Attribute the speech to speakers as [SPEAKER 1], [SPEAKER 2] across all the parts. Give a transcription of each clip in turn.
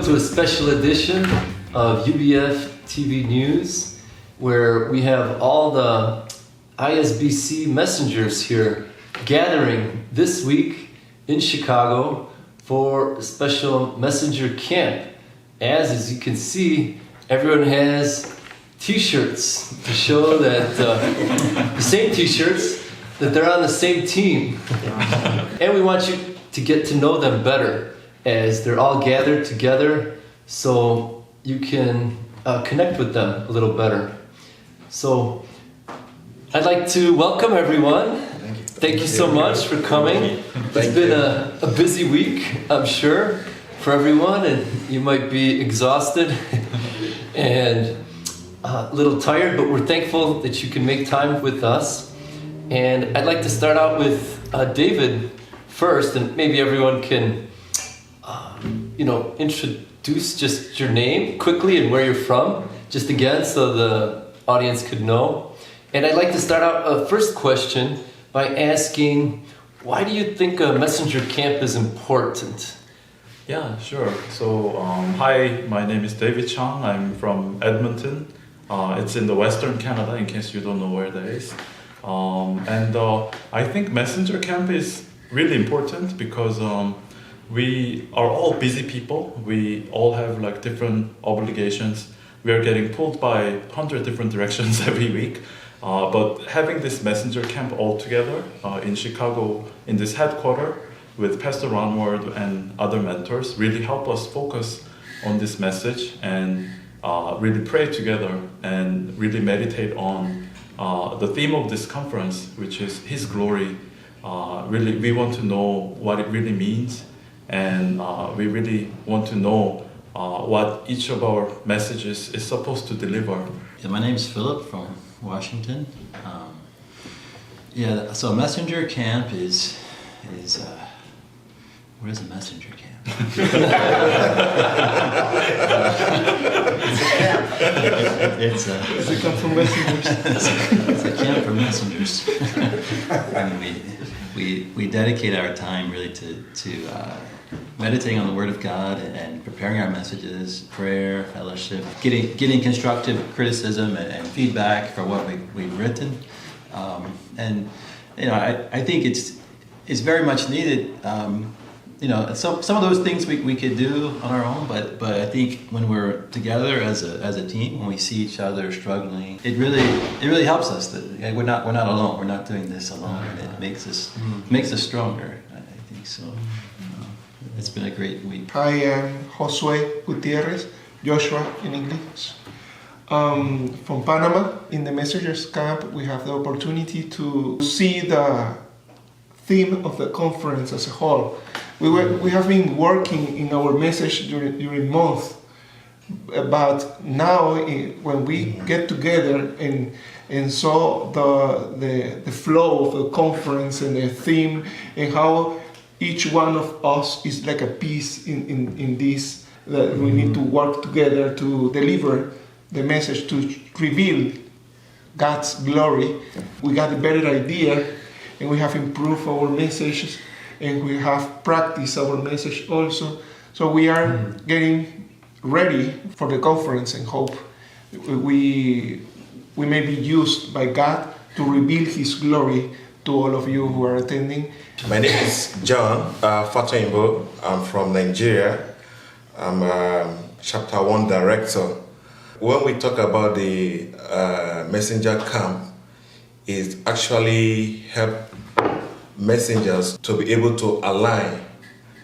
[SPEAKER 1] to a special edition of UBF TV News, where we have all the ISBC messengers here gathering this week in Chicago for a special messenger camp. As you can see, everyone has t-shirts to show that the same t-shirts, that they're on the same team. And we want you to get to know them better as they're all gathered together so you can connect with them a little better. So I'd like to welcome everyone. Thank you so much for coming. It's been a busy week, I'm sure, for everyone, and you might be exhausted and a little tired, but we're thankful that you can make time with us. And I'd like to start out with David first, and maybe everyone can introduce just your name quickly and where you're from, just again, so the audience could know. And I'd like to start out a first question by asking, why do you think a messenger camp is important?
[SPEAKER 2] Yeah, sure. So, hi, my name is David Chang. I'm from Edmonton. It's in the Western Canada, in case you don't know where that is. I think messenger camp is really important because we are all busy people. We all have like different obligations. We are getting pulled by 100 different directions every week. But having this messenger camp all together in Chicago, in this headquarters, with Pastor Ron Ward and other mentors, really help us focus on this message and really pray together and really meditate on the theme of this conference, which is His glory. Really, we want to know what it really means, and we really want to know what each of our messages is supposed to deliver.
[SPEAKER 3] Yeah, my name is Philip from Washington. So messenger camp is where's a messenger camp?
[SPEAKER 4] It's a camp for messengers.
[SPEAKER 3] It's a camp for messengers. I mean, we dedicate our time really to meditating on the Word of God and preparing our messages, prayer, fellowship, getting constructive criticism and feedback for what we've written, I think it's very much needed. Some of those things we could do on our own, but I think when we're together as a team, when we see each other struggling, it really helps us that we're not alone. We're not doing this alone, and it makes us stronger. I think so. It's been a great week.
[SPEAKER 4] I am Josue Gutierrez, Joshua in English. From Panama, in the Messengers Camp, we have the opportunity to see the theme of the conference as a whole. We have been working in our message during months, but now when we get together and saw the flow of the conference and the theme and how each one of us is like a piece in this, that we need to work together to deliver the message, to reveal God's glory. We got a better idea, and we have improved our messages, and we have practiced our message also. So we are getting ready for the conference and hope we may be used by God to reveal His glory to all of you who are attending.
[SPEAKER 5] My name is John Fatoyinbo. I'm from Nigeria. I'm a Chapter 1 Director. When we talk about the messenger camp, it actually help messengers to be able to align,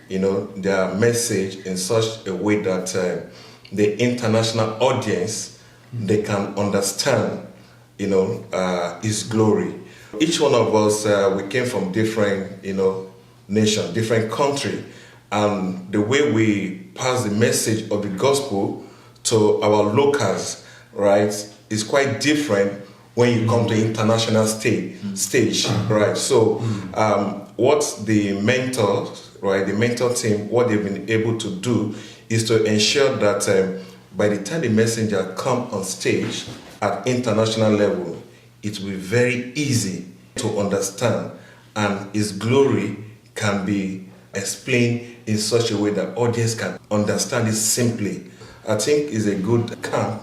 [SPEAKER 5] their message in such a way that the international audience, they can understand, His glory. Each one of us, we came from different, nation, different country, and the way we pass the message of the gospel to our locals, right, is quite different when you come to international stage, right? So, what the mentors, right, the mentor team, what they've been able to do is to ensure that by the time the messenger come on stage at international level, it will be very easy to understand, and His glory can be explained in such a way that audience can understand it simply. I think it's a good camp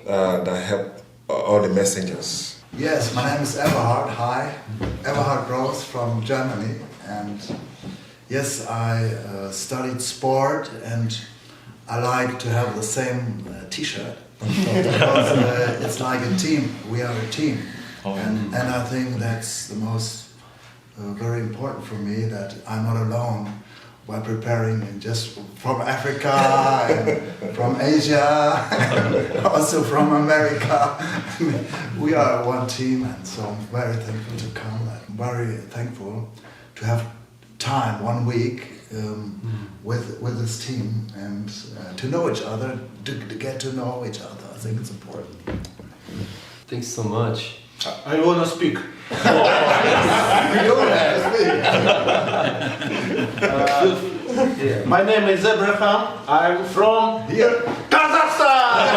[SPEAKER 5] that help all the messengers.
[SPEAKER 6] Yes, my name is Eberhard. Hi, Eberhard Gross from Germany, and yes, I studied sport, and I like to have the same T-shirt because it's like a team. We are a team, and I think that's the most very important for me, that I'm not alone while preparing, and just from Africa and from Asia, and also from America. We are one team, and so I'm very thankful to come. I'm very thankful to have time, 1 week, with this team, and to know each other, to get to know each other. I think it's important.
[SPEAKER 1] Thanks so much.
[SPEAKER 7] I want to speak.
[SPEAKER 6] You don't have to speak.
[SPEAKER 7] My name is Abraham. I'm from
[SPEAKER 6] Here.
[SPEAKER 7] Kazakhstan.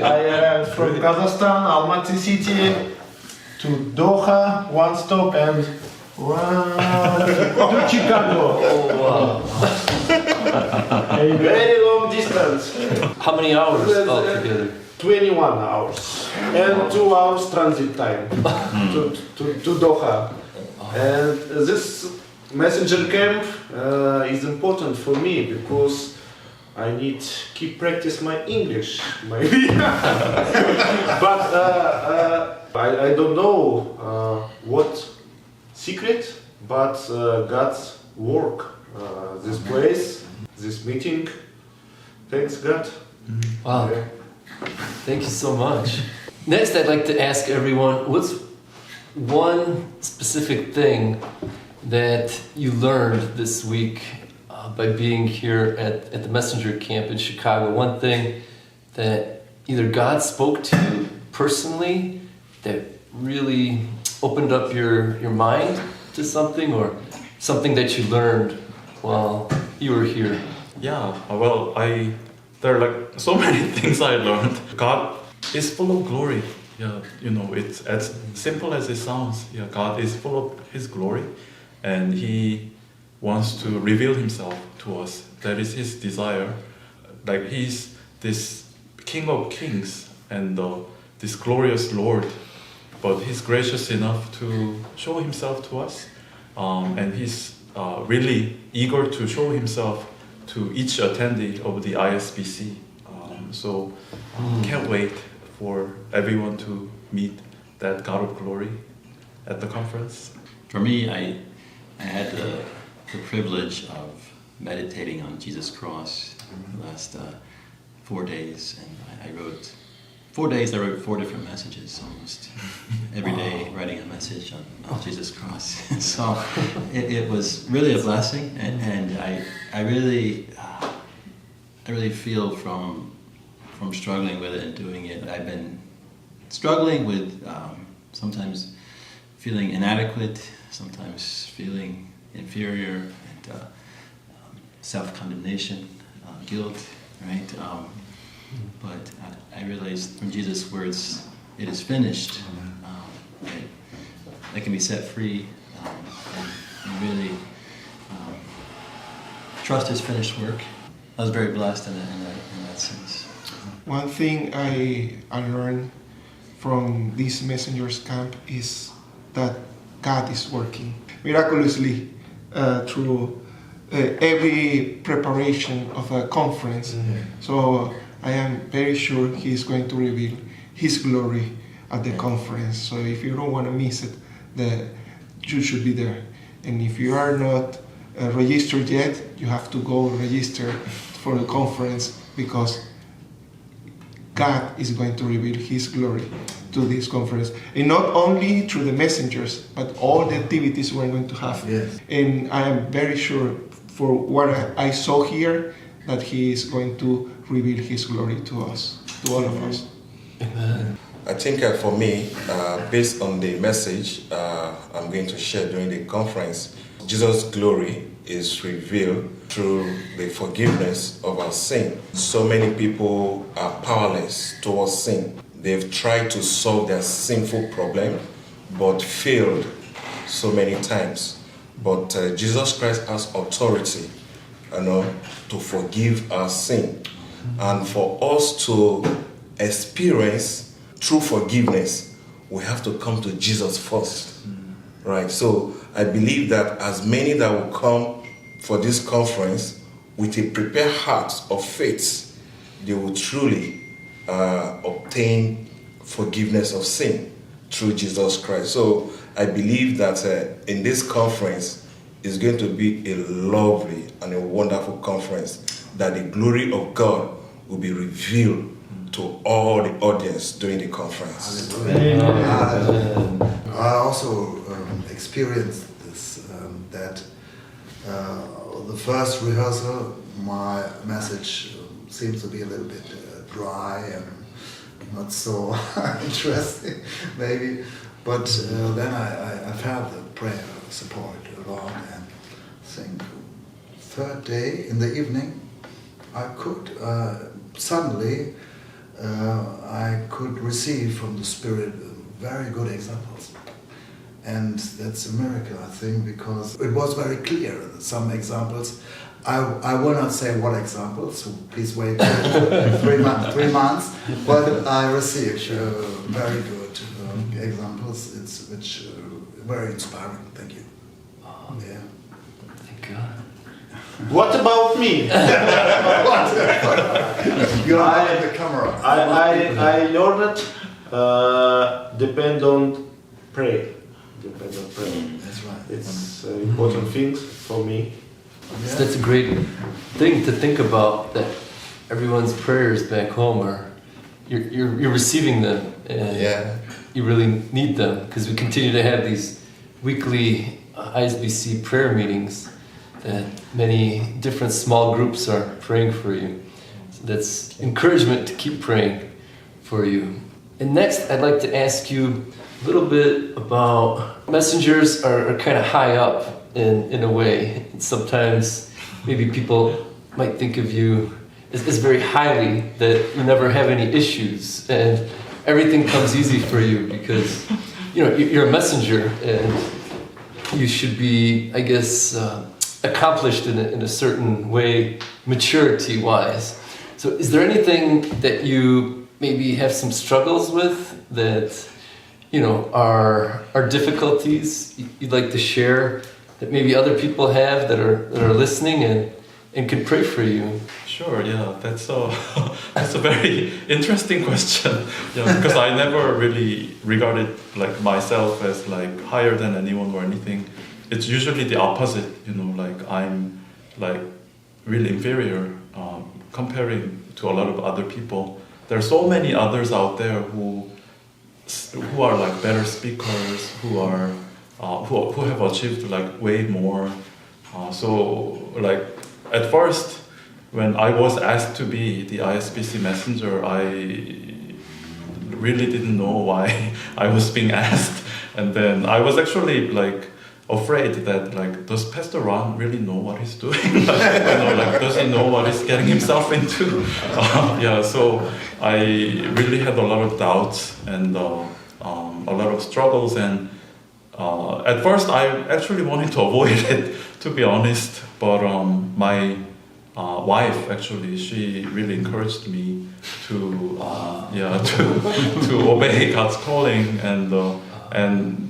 [SPEAKER 7] I am from Kazakhstan, Almaty city, to Doha, one stop, and to Chicago.
[SPEAKER 1] Oh, wow.
[SPEAKER 7] A very long distance.
[SPEAKER 1] How many hours altogether?
[SPEAKER 7] 21 hours and 2 hours transit time to Doha. And this messenger camp is important for me because I need keep practice my English, maybe. But I don't know what secret, but God's work, this place, this meeting. Thanks God.
[SPEAKER 1] Wow.
[SPEAKER 7] Yeah.
[SPEAKER 1] Thank you so much. Next, I'd like to ask everyone, what's one specific thing that you learned this week by being here at the Messenger Camp in Chicago? One thing that either God spoke to you personally that really opened up your mind to something, or something that you learned while you were here?
[SPEAKER 2] Yeah, well, there are like so many things I learned. God is full of glory. Yeah, you know, it's as simple as it sounds. Yeah, God is full of His glory, and He wants to reveal Himself to us. That is His desire. Like He's this King of Kings and this glorious Lord, but He's gracious enough to show Himself to us, and He's really eager to show Himself to each attendee of the ISBC. So can't wait for everyone to meet that God of glory at the conference.
[SPEAKER 3] For me, I had the privilege of meditating on Jesus' cross the last 4 days, and I wrote 4 days. I wrote 4 different messages almost every day, writing a message on Jesus' cross. So it was really a blessing, and I really feel from struggling with it and doing it. I've been struggling with sometimes feeling inadequate, sometimes feeling inferior, and self-condemnation, guilt, right? But I realized from Jesus' words, "It is finished," I can be set free, and really trust His finished work. I was very blessed in that sense.
[SPEAKER 4] One thing I learned from this messengers camp is that God is working miraculously through every preparation of a conference. So I am very sure He is going to reveal His glory at the conference. So if you don't want to miss it, you should be there. And if you are not registered yet, you have to go register for the conference, because God is going to reveal His glory to this conference. And not only through the messengers, but all the activities we're going to have.
[SPEAKER 6] Yes.
[SPEAKER 4] And I am very sure, for what I saw here, that He is going to reveal His glory to us, to all of us.
[SPEAKER 1] Amen.
[SPEAKER 5] I think for me, based on the message I'm going to share during the conference, Jesus' glory is revealed through the forgiveness of our sin. So many people are powerless towards sin. They've tried to solve their sinful problem, but failed so many times. But Jesus Christ has authority, to forgive our sin. And for us to experience true forgiveness, we have to come to Jesus first. Right? So I believe that as many that will come for this conference with a prepared heart of faith, they will truly obtain forgiveness of sin through Jesus Christ. So I believe that in this conference is going to be a lovely and a wonderful conference, that the glory of God will be revealed to all the audience during the conference.
[SPEAKER 6] I also experienced this, that the first rehearsal, my message seems to be a little bit dry and not so interesting, maybe. But then I felt the prayer support a lot, and I think third day in the evening, I could suddenly I could receive from the Spirit very good examples. And that's a miracle, I think, because it was very clear. Some examples, I will not say what examples, so please wait 3 months, but I received very good examples, which very inspiring. Thank you. Yeah.
[SPEAKER 1] Thank God.
[SPEAKER 7] What about me?
[SPEAKER 6] You are in the camera.
[SPEAKER 7] I learned depend on pray. Depend on prayer.
[SPEAKER 6] That's right.
[SPEAKER 7] It's important things for me.
[SPEAKER 6] Yeah.
[SPEAKER 1] So that's a great thing to think about, that everyone's prayers back home are, you're receiving them, and you really need them, because we continue to have these weekly ISBC prayer meetings that many different small groups are praying for you. So that's encouragement to keep praying for you. And next, I'd like to ask you a little bit about, messengers are kind of high up in a way. And sometimes maybe people might think of you as very highly, that you never have any issues and everything comes easy for you because you're a messenger and you should be, I guess, accomplished in a certain way, maturity-wise. So is there anything that you maybe have some struggles with that are difficulties you'd like to share, that maybe other people have that are listening and can pray for you?
[SPEAKER 2] Sure, yeah, that's a very interesting question. Because I never really regarded like myself as like higher than anyone or anything. It's usually the opposite, like I'm like really inferior comparing to a lot of other people. There are so many others out there who are like better speakers, who have achieved like way more. So like at first, when I was asked to be the ISBC messenger, I really didn't know why I was being asked, and then I was actually like afraid that like, does Pastor Ron really know what he's doing? Does he know what he's getting himself into? So I really had a lot of doubts and a lot of struggles, and at first I actually wanted to avoid it, to be honest, but my wife actually, she really encouraged me to obey God's calling, and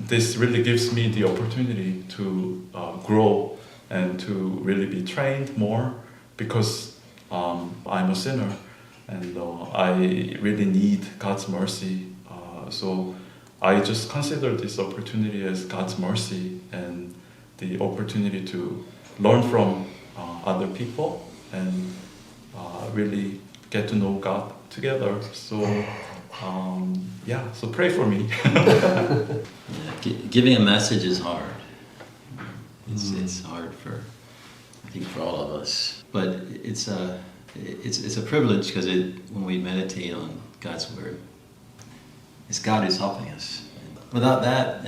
[SPEAKER 2] this really gives me the opportunity to grow and to really be trained more, because I'm a sinner and I really need God's mercy. So I just consider this opportunity as God's mercy and the opportunity to learn from other people and really get to know God together. So so pray for me.
[SPEAKER 3] Giving a message is hard. It's hard I think for all of us. But it's a privilege, because when we meditate on God's word, it's God who's helping us. Without that,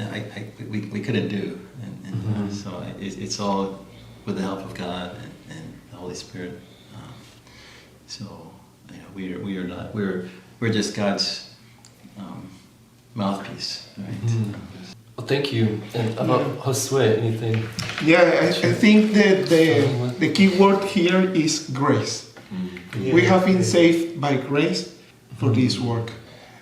[SPEAKER 3] we couldn't do. And so it's all with the help of God and the Holy Spirit. We're just God's mouthpiece, right?
[SPEAKER 1] Well, thank you. And about Josue, anything?
[SPEAKER 4] Yeah, I think that the key word here is grace. We have been saved by grace for this work.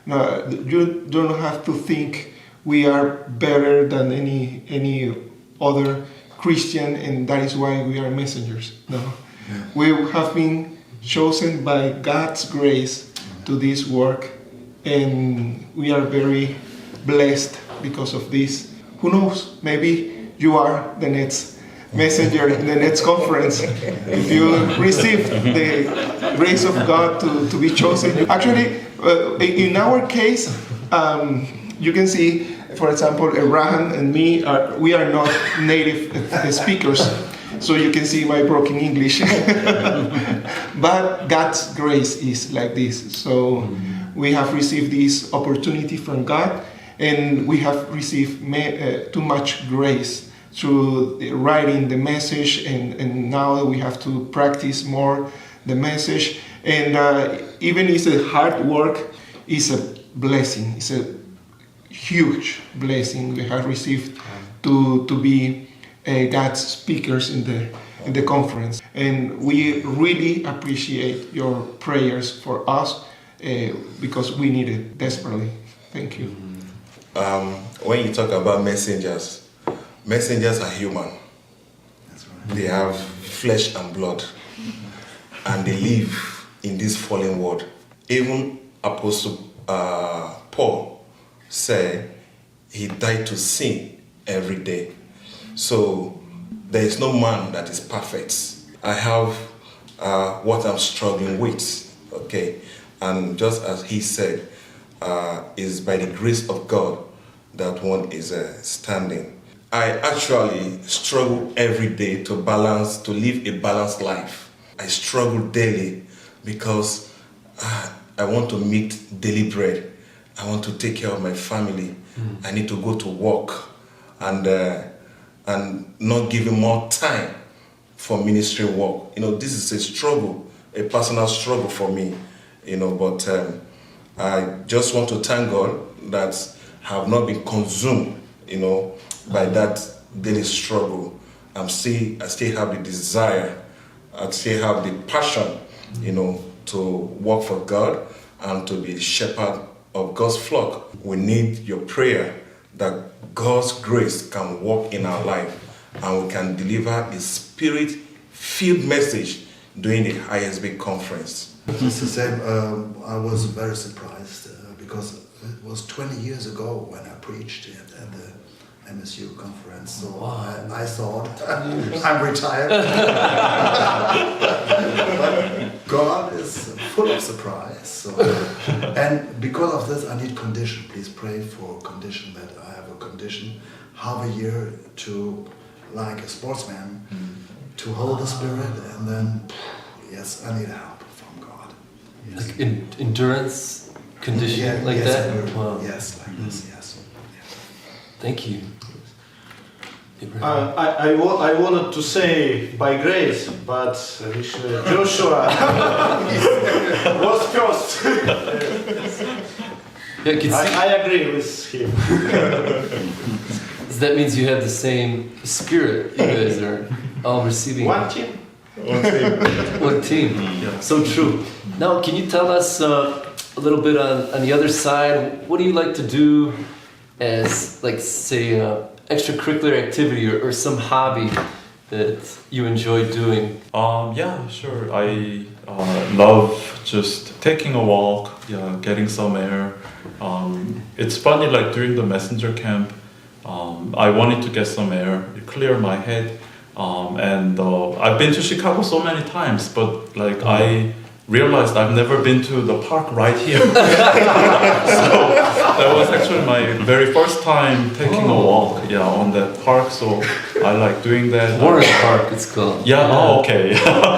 [SPEAKER 4] Now, you don't have to think we are better than any other Christian, and that is why we are messengers. No, we have been chosen by God's grace to this work, and we are very blessed because of this. Who knows? Maybe you are the next messenger in the next conference if you receive the grace of God to be chosen. Actually, in our case, you can see, for example, Abraham and me, we are not native speakers, so you can see my broken English. But God's grace is like this. So we have received this opportunity from God, and we have received too much grace through writing the message, and now we have to practice more the message. And even it's a hard work, it's a blessing. It's a huge blessing we have received to be God's speakers in the conference. And we really appreciate your prayers for us because we need it desperately. Thank you.
[SPEAKER 5] When you talk about messengers are human.
[SPEAKER 6] That's right.
[SPEAKER 5] They have flesh and blood, and they live in this fallen world. Even Apostle Paul said he died to sin every day. So there is no man that is perfect. I have what I'm struggling with, okay? And just as he said, is by the grace of God that one is standing. I actually struggle every day to live a balanced life. I struggle daily because I want to meet daily bread. I want to take care of my family. I need to go to work and not giving more time for ministry work. This is a struggle, a personal struggle for me. But I just want to thank God that I have not been consumed, by that daily struggle. I still have the desire, I still have the passion, to work for God and to be a shepherd of God's flock. We need your prayer that God's grace can work in our life and we can deliver a spirit-filled message during the ISB conference.
[SPEAKER 6] It's the same. I was very surprised because it was 20 years ago when I preached at the MSU conference. So I thought I'm retired. But God is full of surprise. So, and because of this, I need condition. Please pray for condition, that I have a condition, half a year to, like a sportsman, to hold the spirit, and then, yes, I need help from God. Yes.
[SPEAKER 1] Like endurance condition, like
[SPEAKER 6] yes,
[SPEAKER 1] that? Wow.
[SPEAKER 6] Yes, like this, yes.
[SPEAKER 1] Thank you.
[SPEAKER 7] I wanted to say by grace, but Joshua was first.
[SPEAKER 1] Yeah, I can see.
[SPEAKER 7] I agree with him.
[SPEAKER 1] That means you have the same spirit. You guys are all receiving
[SPEAKER 7] One team.
[SPEAKER 1] one team.
[SPEAKER 2] Yeah.
[SPEAKER 1] So true. Now, can you tell us a little bit on the other side? What do you like to do as, like, say, extracurricular activity or some hobby that you enjoy doing?
[SPEAKER 2] Yeah, sure. I love just taking a walk, getting some air. It's funny, like during the messenger camp, I wanted to get some air, clear my head, and I've been to Chicago so many times, but like I realized I've never been to the park right here. So that was actually my very first time taking a walk, on that park. So I like doing that.
[SPEAKER 1] Warren Park, it's called.
[SPEAKER 2] Yeah. Oh, okay.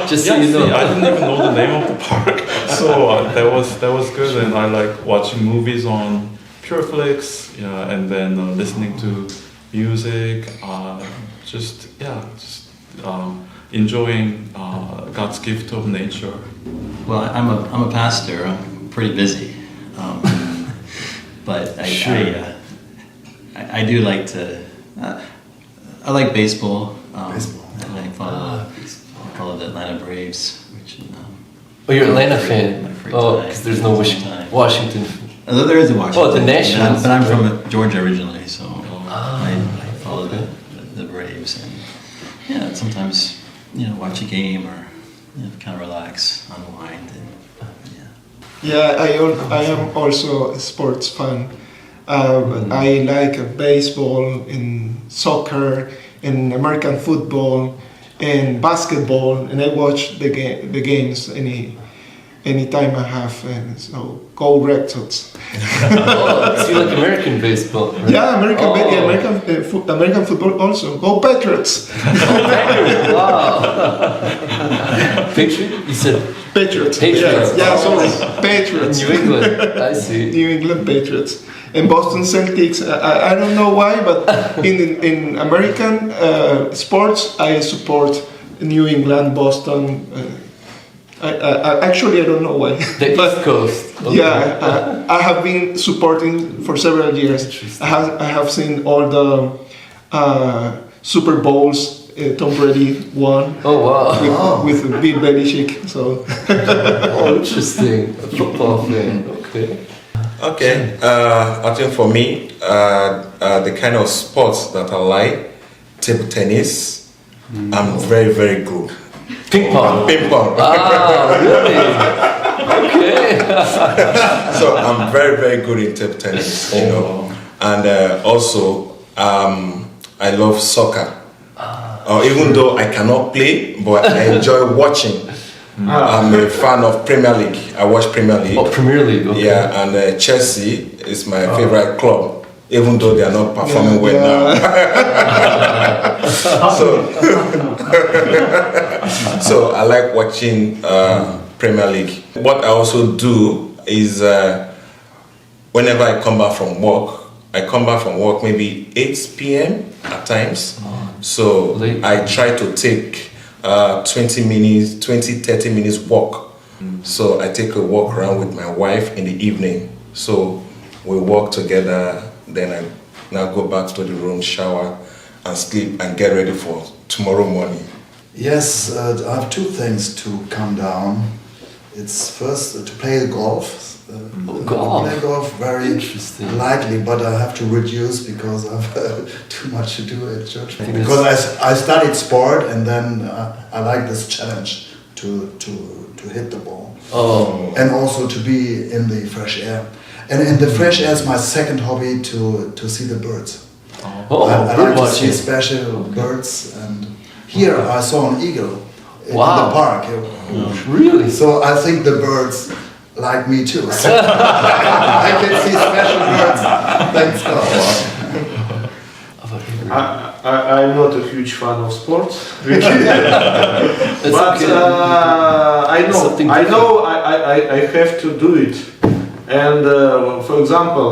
[SPEAKER 1] Just so you know.
[SPEAKER 2] See, I didn't even know the name of the park. So that was good, and I like watching movies on Pureflix, and then listening to music. Just enjoying God's gift of nature.
[SPEAKER 3] Well, I'm a pastor. I'm pretty busy, but I I do like to. I like baseball.
[SPEAKER 6] Baseball.
[SPEAKER 3] I follow the Atlanta Braves, which.
[SPEAKER 1] Oh, you're an Atlanta
[SPEAKER 3] my
[SPEAKER 1] fan.
[SPEAKER 3] free
[SPEAKER 1] Oh,
[SPEAKER 3] time.
[SPEAKER 1] because there's no Washington.
[SPEAKER 3] Although there is a Washington.
[SPEAKER 1] Oh, the Nationals.
[SPEAKER 3] But I'm from Georgia originally, so I follow
[SPEAKER 1] okay.
[SPEAKER 3] the Braves, and sometimes watch a game or kind of relax, unwind, and
[SPEAKER 4] I am also a sports fan. I like baseball and soccer and American football and basketball, and I watch the games anytime I have. And so go Red Sox.
[SPEAKER 1] Oh, so you like American baseball, right?
[SPEAKER 4] Yeah,
[SPEAKER 1] Oh.
[SPEAKER 4] American football also. Go Patriots.
[SPEAKER 1] Wow. Patriot? You said
[SPEAKER 4] Patriots.
[SPEAKER 1] Patriots.
[SPEAKER 4] Yeah, sorry. Patriots.
[SPEAKER 1] New England. I see.
[SPEAKER 4] New England Patriots. And Boston Celtics. I don't know why, but in American sports, I support New England, Boston. Actually, I don't know why.
[SPEAKER 1] The East Coast. Okay.
[SPEAKER 4] Yeah, I have been supporting for several years.
[SPEAKER 1] Interesting.
[SPEAKER 4] I have seen all the Super Bowls Tom Brady won
[SPEAKER 1] Oh, wow.
[SPEAKER 4] with Bill Belichick. So
[SPEAKER 1] Oh, interesting. A football fan. Okay.
[SPEAKER 5] Okay, I think for me, the kind of sports that I like, table tennis, I'm very, very good.
[SPEAKER 1] Ping pong.
[SPEAKER 5] Ping pong.
[SPEAKER 1] Ah, really? Okay.
[SPEAKER 5] So I'm very, very good in table tennis, And also, I love soccer. Even though I cannot play, but I enjoy watching. I'm a fan of Premier League. I watch Premier League.
[SPEAKER 1] Oh, Premier League. Okay.
[SPEAKER 5] Yeah, and Chelsea is my favorite club, even though they are not performing well now. So I like watching Premier League. What I also do is whenever I come back from work, maybe 8 p.m. at times. So
[SPEAKER 1] Late.
[SPEAKER 5] I try to take 30 minutes walk. So I take a walk around with my wife in the evening. So we walk together, then I now go back to the room, shower and sleep and get ready for tomorrow morning.
[SPEAKER 6] Yes, I have two things to calm down. It's first to play golf.
[SPEAKER 1] Golf.
[SPEAKER 6] I play golf very
[SPEAKER 1] Interesting.
[SPEAKER 6] lightly, but I have to reduce because I have too much to do at church.
[SPEAKER 1] think
[SPEAKER 6] Because I studied sport, and then I like this challenge to hit the ball,
[SPEAKER 1] Oh.
[SPEAKER 6] and also to be in the fresh air. And in the fresh air is my second hobby to see the birds.
[SPEAKER 1] Oh,
[SPEAKER 6] I
[SPEAKER 1] bird
[SPEAKER 6] like to see
[SPEAKER 1] watching.
[SPEAKER 6] special birds, and here I saw an eagle in
[SPEAKER 1] Wow.
[SPEAKER 6] the park.
[SPEAKER 1] Really?
[SPEAKER 6] So I think the birds like me too. So I can see special birds. Thanks God.
[SPEAKER 1] How about you?
[SPEAKER 7] I'm not a huge fan of sports,
[SPEAKER 1] It's
[SPEAKER 7] but
[SPEAKER 1] okay.
[SPEAKER 7] I know,
[SPEAKER 1] Something
[SPEAKER 7] I know, I have to do it. And for example,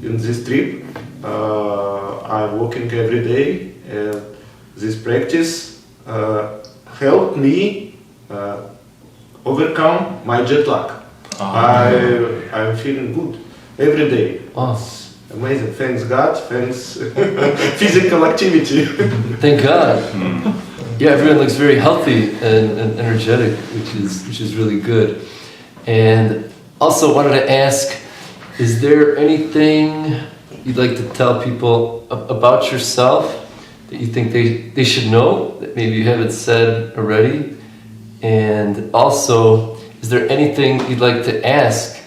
[SPEAKER 7] in this trip, I'm walking every day, and this practice helped me overcome my jet lag. I'm feeling good every day.
[SPEAKER 1] Oh,
[SPEAKER 7] Amazing. Thanks God. Thanks physical activity.
[SPEAKER 1] thank God. Yeah, everyone looks very healthy and energetic, which is really good. And also wanted to ask, is there anything you'd like to tell people about yourself that you think they should know that maybe you haven't said already? And also, is there anything you'd like to ask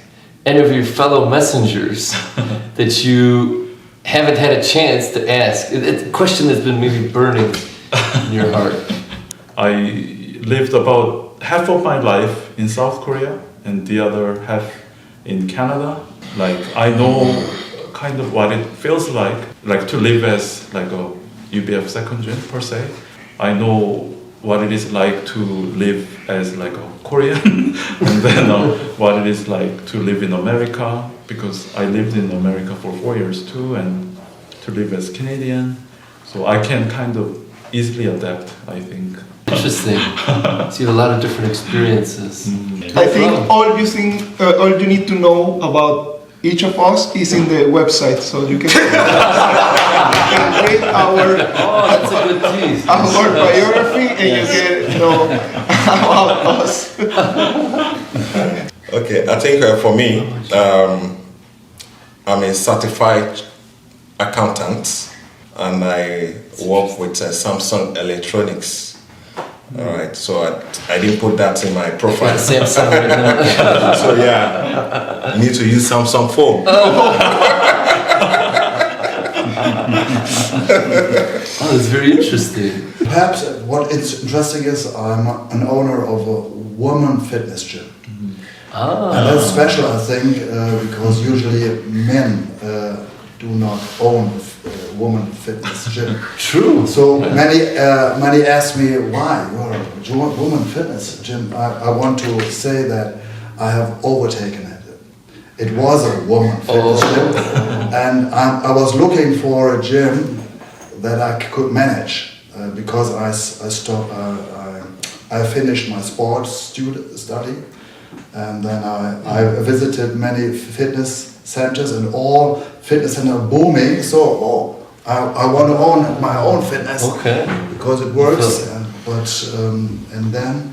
[SPEAKER 1] any of your fellow messengers that you haven't had a chance to ask? It's a question that's been maybe burning in your heart.
[SPEAKER 2] I lived about half of my life in South Korea and the other half in Canada. Like, I know kind of what it feels like to live as like a UBF second gen per se. I know what it is like to live as like a Korean and then what it is like to live in America, because I lived in America for 4 years too, and to live as Canadian. So I can kind of easily adapt, I think.
[SPEAKER 1] Interesting. So you have a lot of different experiences.
[SPEAKER 4] I think all you need to know about each of us is in the website, so you can read our
[SPEAKER 1] Oh, that's a good tease.
[SPEAKER 4] our biography, and you get to know about us.
[SPEAKER 5] Okay, I think for me, I'm a certified accountant, and I work with Samsung Electronics. All right, so I didn't put that in my profile.
[SPEAKER 1] Samsung right now.
[SPEAKER 5] So yeah, I need to use Samsung phone.
[SPEAKER 1] Oh, that's very interesting.
[SPEAKER 6] Perhaps what is interesting is I'm an owner of a woman fitness gym. And that's special, I think, because usually men do not own a woman fitness gym.
[SPEAKER 1] True.
[SPEAKER 6] So many ask me why you're a woman fitness gym. I want to say that I have overtaken it. It was a woman fitness gym, and I was looking for a gym that I could manage because I finished my sports study, and then I visited many fitness centers, and all fitness centers are booming. So I want to own my own fitness because it works. And then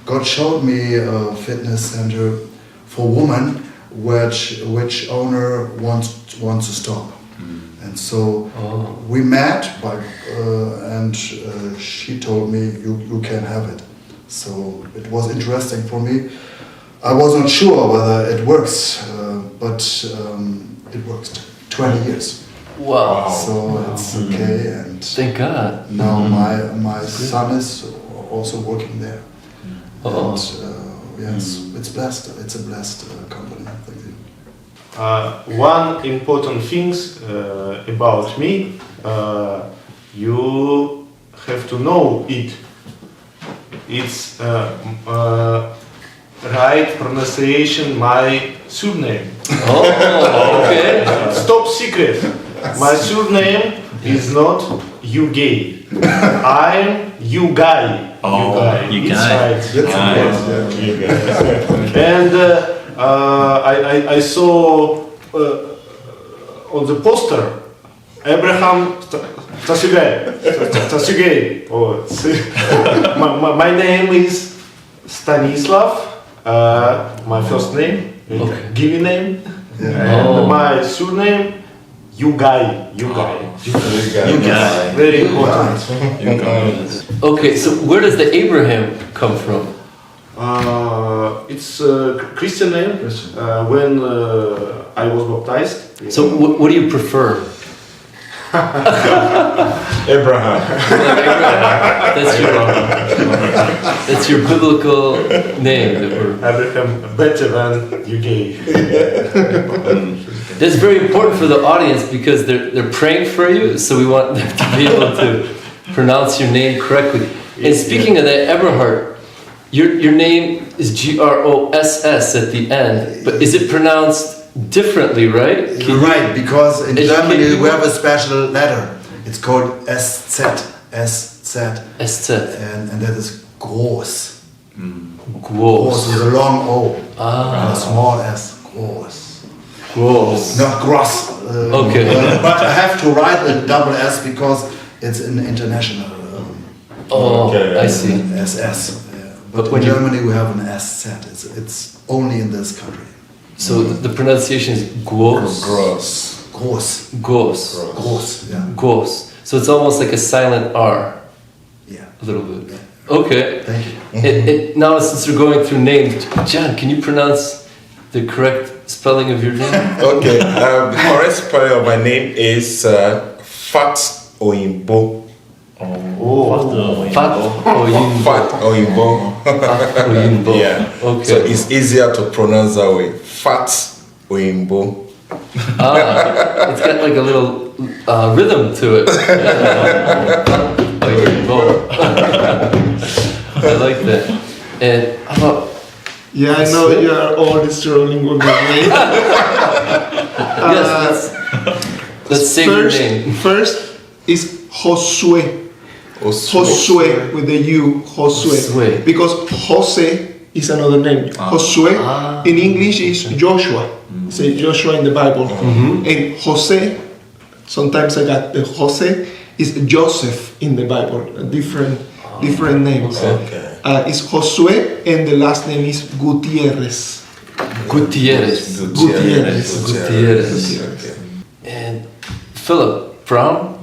[SPEAKER 6] God showed me a fitness center for women, which owner wants to stop. And so we met, and she told me you can have it. So it was interesting for me. I wasn't sure whether it works, but it worked. 20 years.
[SPEAKER 1] Wow.
[SPEAKER 6] So it's okay, and
[SPEAKER 1] Thank God.
[SPEAKER 6] now my son is also working there. And yes, it's blessed. It's a blessed company. Thank you.
[SPEAKER 7] One important thing about me, you have to know it. It's right pronunciation my surname.
[SPEAKER 1] Oh, okay.
[SPEAKER 7] Stop secret. My surname is not you gay. I'm you guy.
[SPEAKER 3] you
[SPEAKER 7] It's
[SPEAKER 3] guy.
[SPEAKER 7] right.
[SPEAKER 6] That's
[SPEAKER 7] And I saw on the poster Abraham Stasiugay. My name is Stanislav. My first name, given name, and my surname Yugay. Very important.
[SPEAKER 1] Okay, so where does the Abraham come from?
[SPEAKER 7] It's a Christian name. When I was baptized.
[SPEAKER 1] So what do you prefer?
[SPEAKER 5] Abraham.
[SPEAKER 1] That's your biblical name.
[SPEAKER 7] Abraham better than you gave.
[SPEAKER 1] That's very important for the audience because they're praying for you, so we want them to be able to pronounce your name correctly. And speaking of that, Eberhard, your name is Gross at the end, but is it pronounced differently, right?
[SPEAKER 6] You're right, because in Germany we have a special letter. It's called SZ, and that is groß. Groß with a long O, and a small s. Groß. Not gross.
[SPEAKER 1] Okay.
[SPEAKER 6] But I have to write a double S because it's an international.
[SPEAKER 1] I see.
[SPEAKER 6] SS. But in Germany we have an SZ. It's only in this country.
[SPEAKER 1] So the pronunciation is groß.
[SPEAKER 6] Yeah.
[SPEAKER 1] Groß. So it's almost like a silent R.
[SPEAKER 6] Yeah.
[SPEAKER 1] A little bit. Okay.
[SPEAKER 6] Thank you.
[SPEAKER 1] Now since we're going through names, John, can you pronounce the correct spelling of your name?
[SPEAKER 5] Okay, the correct spelling of my name is Fat Oyinbo.
[SPEAKER 1] Fat Oyinbo.
[SPEAKER 5] Fat Oyinbo.
[SPEAKER 1] Oyinbo.
[SPEAKER 5] Yeah.
[SPEAKER 1] Okay.
[SPEAKER 5] So it's easier to pronounce that way. Fat Oyinbo.
[SPEAKER 1] It's got like a little rhythm to it. Oyinbo. I like that. And how about?
[SPEAKER 4] Yeah, I know you are all struggling with the name.
[SPEAKER 1] Yes, let's say your name.
[SPEAKER 4] First is Josué. Josué with the U, Josué. Because Jose is another name. Josué in English is Joshua. Say Joshua in the Bible. And Jose, sometimes I got the Jose, is Joseph in the Bible. Different names.
[SPEAKER 5] Okay.
[SPEAKER 4] It's Josué and the last name is Gutierrez.
[SPEAKER 1] Gutierrez.
[SPEAKER 5] Gutierrez. Okay.
[SPEAKER 1] And Philip Brown.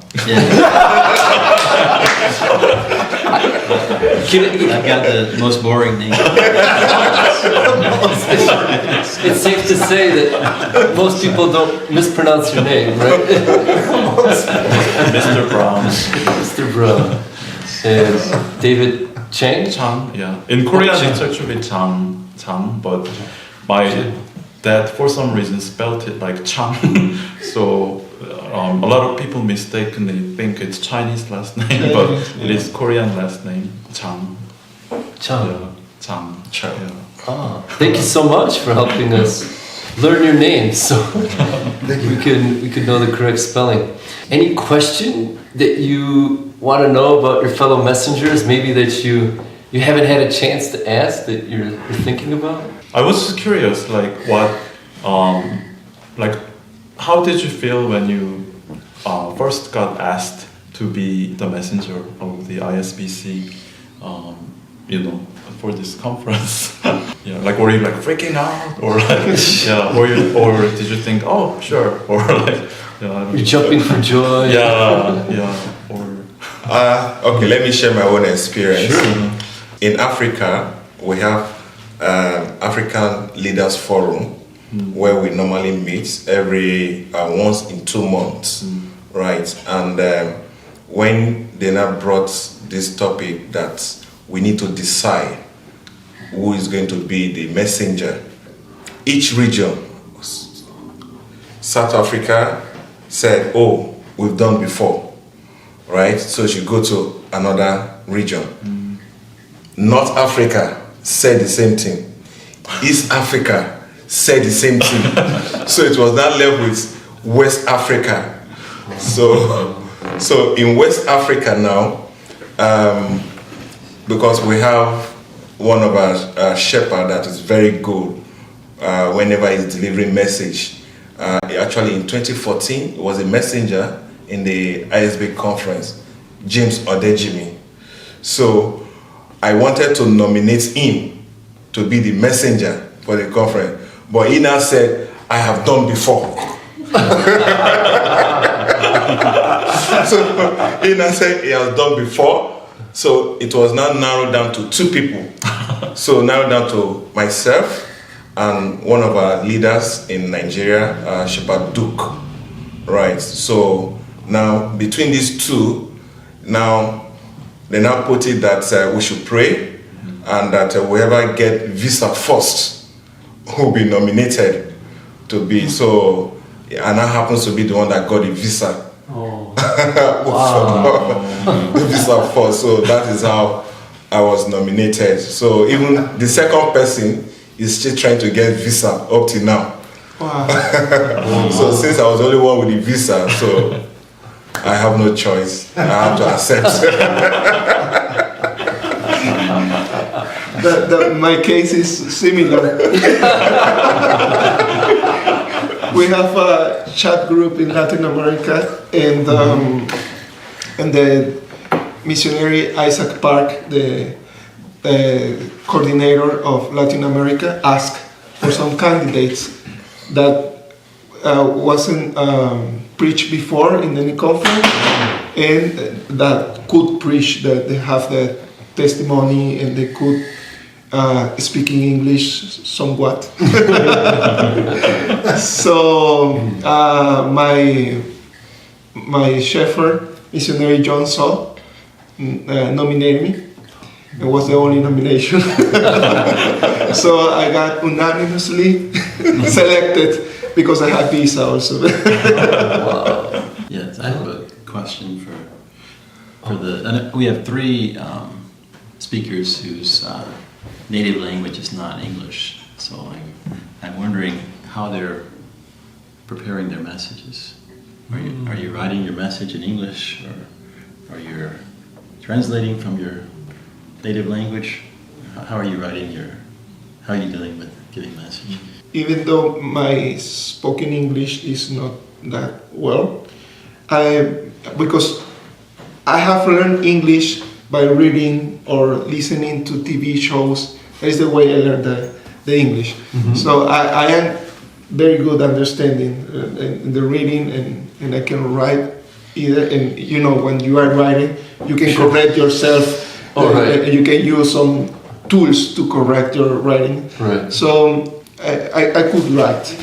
[SPEAKER 3] I've got the most boring name.
[SPEAKER 1] It's safe to say that most people don't mispronounce your name, right?
[SPEAKER 2] Mr. Brown.
[SPEAKER 1] Mr. Brown. And David Chang?
[SPEAKER 2] Chang, yeah. In Korean it's actually Chang, but my dad for some reason spelled it like Chang. So a lot of people mistakenly think it's Chinese last name, but it is Korean last name, Chang.
[SPEAKER 1] Chang.
[SPEAKER 2] Yeah, Chang. Yeah.
[SPEAKER 1] Thank you so much for helping us learn your name so we can know the correct spelling. Any question that you want to know about your fellow messengers, maybe that you haven't had a chance to ask that you're thinking about?
[SPEAKER 2] I was just curious, like how did you feel when you first got asked to be the messenger of the ISBC, for this conference? Yeah, like were you like freaking out, or like or did you think, oh sure, or like
[SPEAKER 1] You're jumping for joy.
[SPEAKER 2] or
[SPEAKER 5] Okay, let me share my own experience.
[SPEAKER 2] Sure.
[SPEAKER 5] In Africa, we have African Leaders Forum, where we normally meet every once in 2 months, right? And when they now brought this topic that we need to decide who is going to be the messenger, each region, South Africa said, oh, we've done before, right? So she go to another region. North Africa said the same thing. East Africa said the same thing. So it was now left with West Africa. So in West Africa now, because we have one of our shepherd that is very good whenever he's delivering message. Actually in 2014, he was a messenger in the ISBC conference, James Odejimi. So I wanted to nominate him to be the messenger for the conference, but he now said, I have done before. So he now said he has done before. So it was now narrowed down to 2 people. So narrowed down to myself and one of our leaders in Nigeria, Shepherd Duke. Right. So now between these 2, now they now put it that we should pray, and that whoever get visa first will be nominated to be. So Anna happens to be the one that got the visa.
[SPEAKER 1] Oh.
[SPEAKER 5] Wow. The visa first. So that is how I was nominated. So even the second person is still trying to get visa up till now.
[SPEAKER 4] Wow.
[SPEAKER 5] So since I was the only one with the visa, so I have no choice. I have to accept.
[SPEAKER 4] My case is similar. We have a chat group in Latin America, and the missionary Isaac Park, the coordinator of Latin America, asked for some candidates that wasn't preached before in any conference, and that could preach, that they have the testimony and they could speak in English somewhat. So my shepherd, missionary John Saul, nominated me. It was the only nomination. So I got unanimously selected because I had visa also.
[SPEAKER 1] Wow.
[SPEAKER 3] Yes, I have a question for and we have 3 speakers whose native language is not English. So I'm wondering how they're preparing their messages. Are you writing your message in English, or are you translating from your native language? How are you writing your How are you doing with giving message?
[SPEAKER 4] Even though my spoken English is not that well, because I have learned English by reading or listening to TV shows. That is the way I learned the English. So I am very good understanding the reading, and I can write either. And you know, when you are writing, you can correct yourself.
[SPEAKER 1] Right.
[SPEAKER 4] You can use some tools to correct your writing.
[SPEAKER 1] Right.
[SPEAKER 4] So I could write,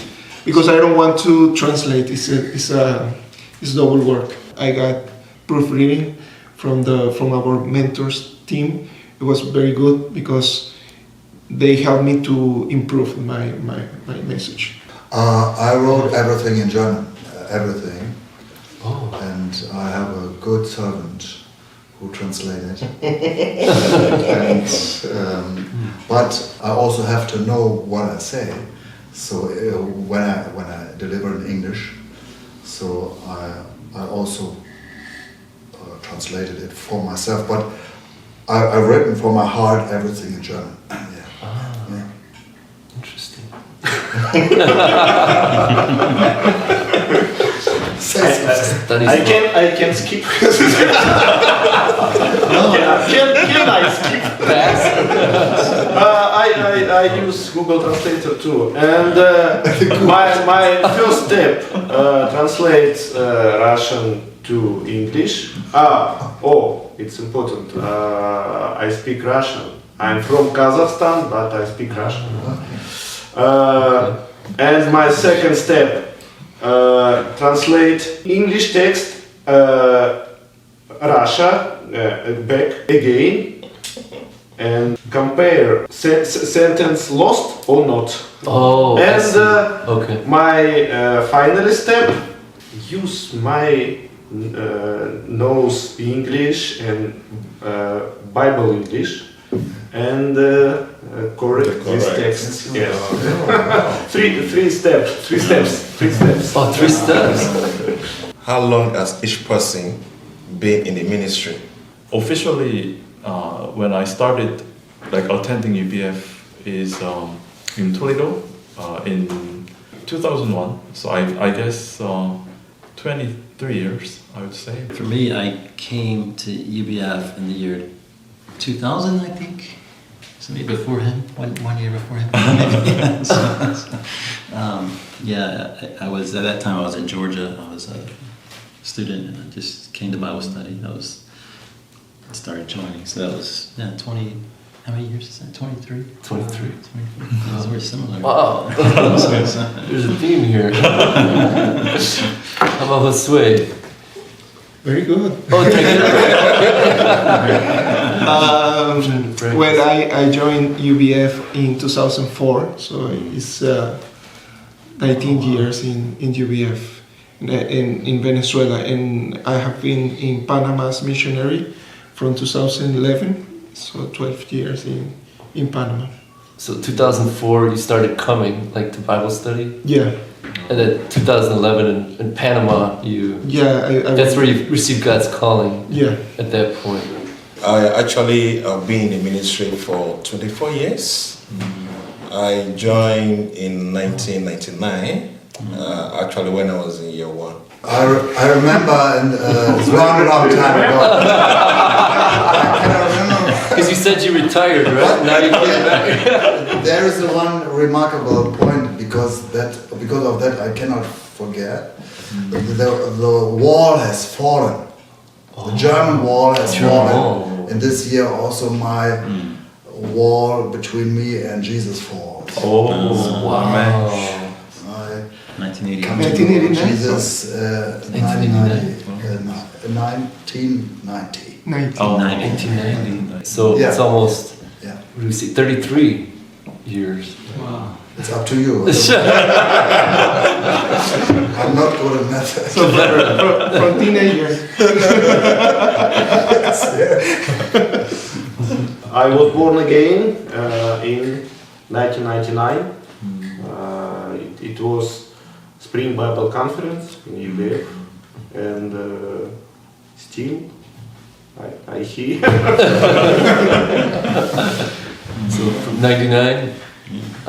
[SPEAKER 4] because I don't want to translate. It's double work. I got proofreading from our mentors team. It was very good because they helped me to improve my message.
[SPEAKER 6] I wrote everything in German, everything,
[SPEAKER 1] Oh.
[SPEAKER 6] and I have a good servant who translated. And, but I also have to know what I say. So when I deliver in English, so I also translated it for myself. But I've written from my heart everything in German. Yeah. Yeah.
[SPEAKER 1] Interesting.
[SPEAKER 6] Say something.
[SPEAKER 7] I can skip. Can I skip? I use Google Translator too, and my first step translates Russian to English. It's important. I speak Russian. I'm from Kazakhstan, but I speak Russian. And my second step, translate English text Russia back again and compare sentence lost or not.
[SPEAKER 1] Oh, I
[SPEAKER 7] And
[SPEAKER 1] see. Okay.
[SPEAKER 7] my final step, use my knows English and Bible English and correct this text. Yes. Three steps.
[SPEAKER 1] Oh, 3 steps.
[SPEAKER 5] How long has each person been in the ministry?
[SPEAKER 2] Officially, when I started attending UBF is in Toledo in 2001. So I guess 23 years, I would say.
[SPEAKER 3] For me, I came to UBF in the year 2000, I think. So maybe before him, one year before him. I was at that time. I was in Georgia. I was a student, and I just came to Bible study. Started joining. So that was 20. How many years is that? 23.
[SPEAKER 1] 23.
[SPEAKER 3] That was very similar.
[SPEAKER 1] Wow. There's a theme here. How about Josue?
[SPEAKER 4] Very good.
[SPEAKER 1] Oh, take it.
[SPEAKER 4] When I joined UBF in 2004, so it's 19 years in UBF in Venezuela, and I have been in Panama as missionary from 2011, so 12 years in Panama.
[SPEAKER 1] So 2004, you started coming to Bible study,
[SPEAKER 4] Yeah,
[SPEAKER 1] and then 2011 in Panama, that's where you received God's calling.
[SPEAKER 4] Yeah.
[SPEAKER 1] At that point.
[SPEAKER 5] I actually have been in ministry for 24 years. I joined in 1999, actually when I was in year 1.
[SPEAKER 6] I remember, and it's a long time ago. I cannot remember.
[SPEAKER 1] Because you said you retired, right? Now you came back.
[SPEAKER 6] There is one remarkable point because of that I cannot forget. The wall has fallen. The German wall has fallen. And this year also my wall between me and Jesus falls.
[SPEAKER 1] Oh, wow.
[SPEAKER 3] 1989.
[SPEAKER 6] Come to
[SPEAKER 4] 1989?
[SPEAKER 6] Jesus 1990.
[SPEAKER 1] 1990. So it's almost,
[SPEAKER 6] Yeah.
[SPEAKER 1] what do we see, 33 years.
[SPEAKER 3] Wow.
[SPEAKER 6] It's up to you. I'm not good at math.
[SPEAKER 4] So from teenager.
[SPEAKER 7] I was born again in 1999. It was Spring Bible Conference in UBF, and still I hear.
[SPEAKER 1] So from 99,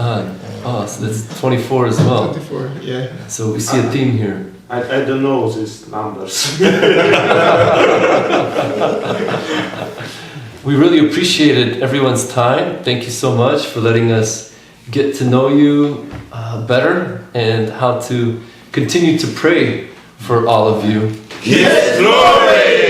[SPEAKER 1] So that's 24 as well.
[SPEAKER 4] 24, yeah.
[SPEAKER 1] So we see a theme here.
[SPEAKER 7] I don't know these numbers.
[SPEAKER 1] We really appreciated everyone's time. Thank you so much for letting us get to know you better and how to continue to pray for all of you.
[SPEAKER 5] Yes, glory!